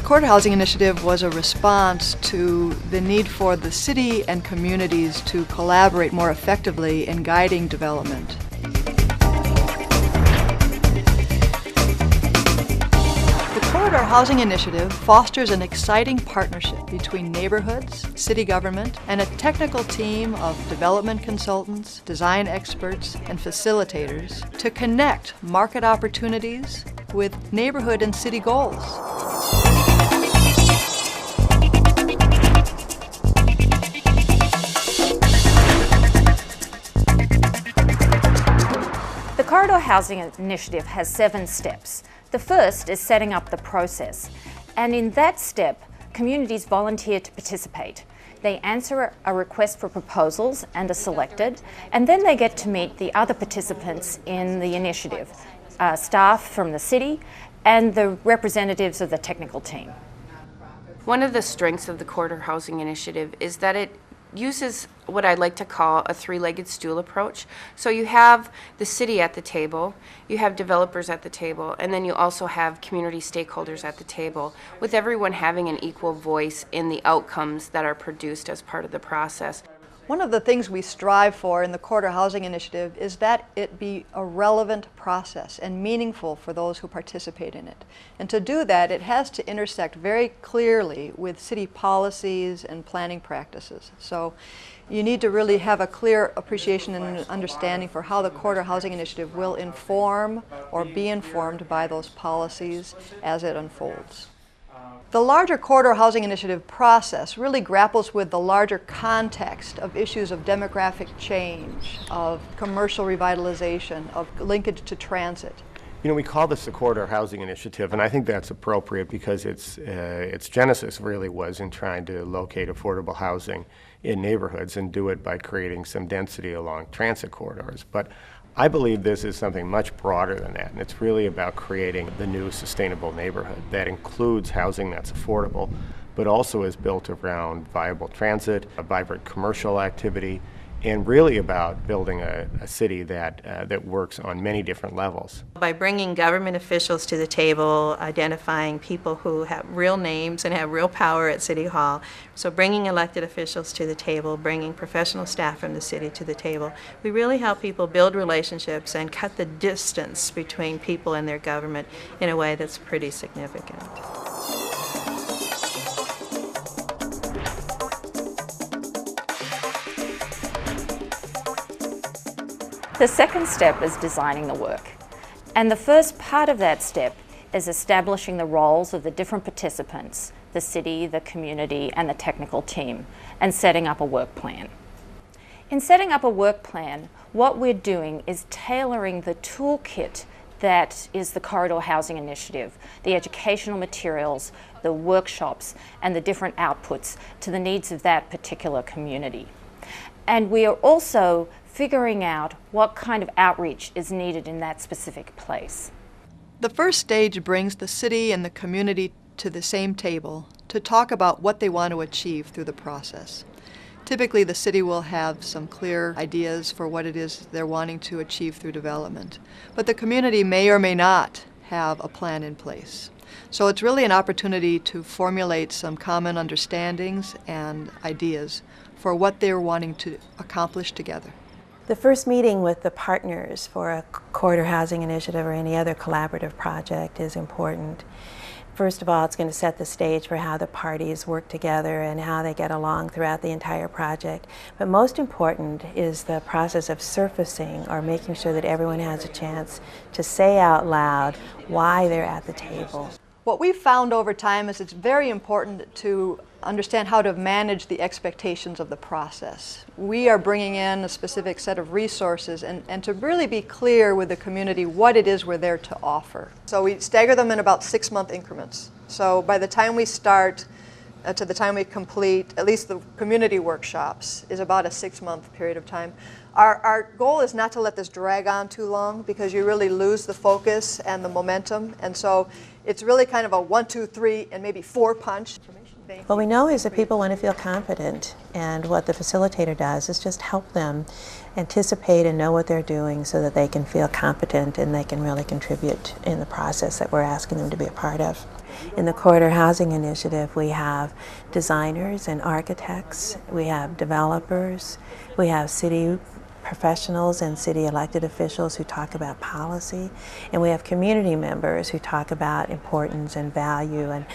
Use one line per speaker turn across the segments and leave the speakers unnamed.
Corridor Housing Initiative was a response to the need for the city and communities to collaborate more effectively in guiding development. The Corridor Housing Initiative fosters an exciting partnership between neighborhoods, city government, and a technical team of development consultants, design experts, and facilitators to connect market opportunities with neighborhood and city goals.
The Corridor Housing Initiative has 7 steps. The first is setting up the process, and in that step, communities volunteer to participate. They answer a request for proposals and are selected, and then they get to meet the other participants in the initiative, staff from the city and the representatives of the technical team.
One of the strengths of the Corridor Housing Initiative is that it uses what I like to call a 3-legged stool approach. So you have the city at the table, you have developers at the table, and then you also have community stakeholders at the table, with everyone having an equal voice in the outcomes that are produced as part of the process.
One of the things we strive for in the Corridor Housing Initiative is that it be a relevant process and meaningful for those who participate in it. And to do that, it has to intersect very clearly with city policies and planning practices. So you need to really have a clear appreciation and understanding for how the Corridor Housing Initiative will inform or be informed by those policies as it unfolds. The larger Corridor Housing Initiative process really grapples with the larger context of issues of demographic change, of commercial revitalization, of linkage to transit.
You know, we call this the Corridor Housing Initiative, and I think that's appropriate because its genesis really was in trying to locate affordable housing in neighborhoods and do it by creating some density along transit corridors. But I believe this is something much broader than that, and it's really about creating the new sustainable neighborhood that includes housing that's affordable, but also is built around viable transit, a vibrant commercial activity, and really about building a city that works on many different levels.
By bringing government officials to the table, identifying people who have real names and have real power at City Hall, so bringing elected officials to the table, bringing professional staff from the city to the table, we really help people build relationships and cut the distance between people and their government in a way that's pretty significant.
The second step is designing the work. And the first part of that step is establishing the roles of the different participants, the city, the community, and the technical team, and setting up a work plan. In setting up a work plan, what we're doing is tailoring the toolkit that is the Corridor Housing Initiative, the educational materials, the workshops, and the different outputs to the needs of that particular community. And we are also figuring out what kind of outreach is needed in that specific place.
The first stage brings the city and the community to the same table to talk about what they want to achieve through the process. Typically, the city will have some clear ideas for what it is they're wanting to achieve through development, but the community may or may not have a plan in place. So it's really an opportunity to formulate some common understandings and ideas for what they're wanting to accomplish together.
The first meeting with the partners for a Corridor Housing Initiative or any other collaborative project is important. First of all, it's going to set the stage for how the parties work together and how they get along throughout the entire project. But most important is the process of surfacing or making sure that everyone has a chance to say out loud why they're at the table.
What we've found over time is it's very important to understand how to manage the expectations of the process. We are bringing in a specific set of resources and to really be clear with the community what it is we're there to offer. So we stagger them in about 6-month increments. So by the time we start to the time we complete, at least the community workshops, is about a 6-month period of time. Our goal is not to let this drag on too long because you really lose the focus and the momentum. And so it's really kind of a 1, 2, 3, and maybe 4 punch.
What we know is that people want to feel confident, and what the facilitator does is just help them anticipate and know what they're doing so that they can feel competent and they can really contribute in the process that we're asking them to be a part of. In the Corridor Housing Initiative, we have designers and architects, we have developers, we have city professionals and city elected officials who talk about policy, and we have community members who talk about importance and value and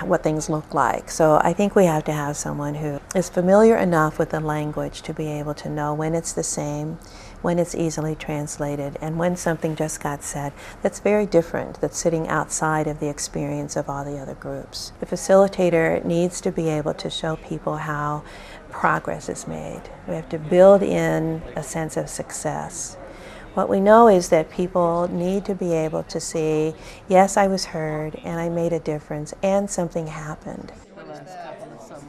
what things look like. So I think we have to have someone who is familiar enough with the language to be able to know when it's the same, when it's easily translated, and when something just got said that's very different, that's sitting outside of the experience of all the other groups. The facilitator needs to be able to show people how progress is made. We have to build in a sense of success. What we know is that people need to be able to see, yes, I was heard and I made a difference and something happened.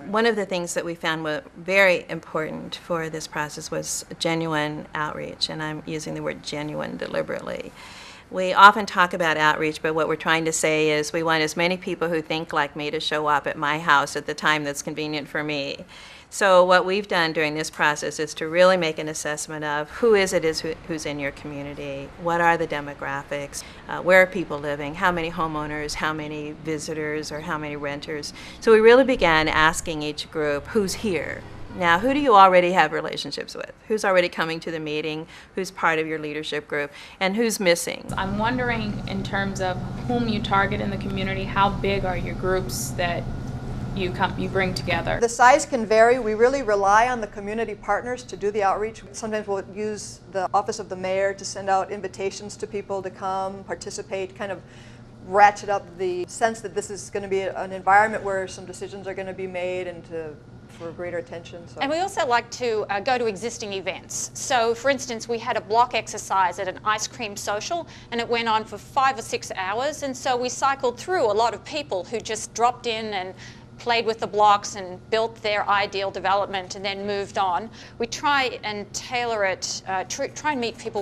One of the things that we found were very important for this process was genuine outreach, and I'm using the word genuine deliberately. We often talk about outreach, but what we're trying to say is we want as many people who think like me to show up at my house at the time that's convenient for me. So what we've done during this process is to really make an assessment of who is who's in your community, what are the demographics, where are people living, how many homeowners, how many visitors, or how many renters. So we really began asking each group, who's here? Now, who do you already have relationships with? Who's already coming to the meeting? Who's part of your leadership group? And who's missing?
I'm wondering, in terms of whom you target in the community, how big are your groups that you bring together?
The size can vary. We really rely on the community partners to do the outreach. Sometimes we'll use the Office of the Mayor to send out invitations to people to come, participate, kind of ratchet up the sense that this is going to be an environment where some decisions are going to be made and for greater attention. So.
And we also like to go to existing events. So for instance, we had a block exercise at an ice cream social, and it went on for 5 or 6 hours, and so we cycled through a lot of people who just dropped in and played with the blocks and built their ideal development and then moved on. We try and tailor it, try and meet people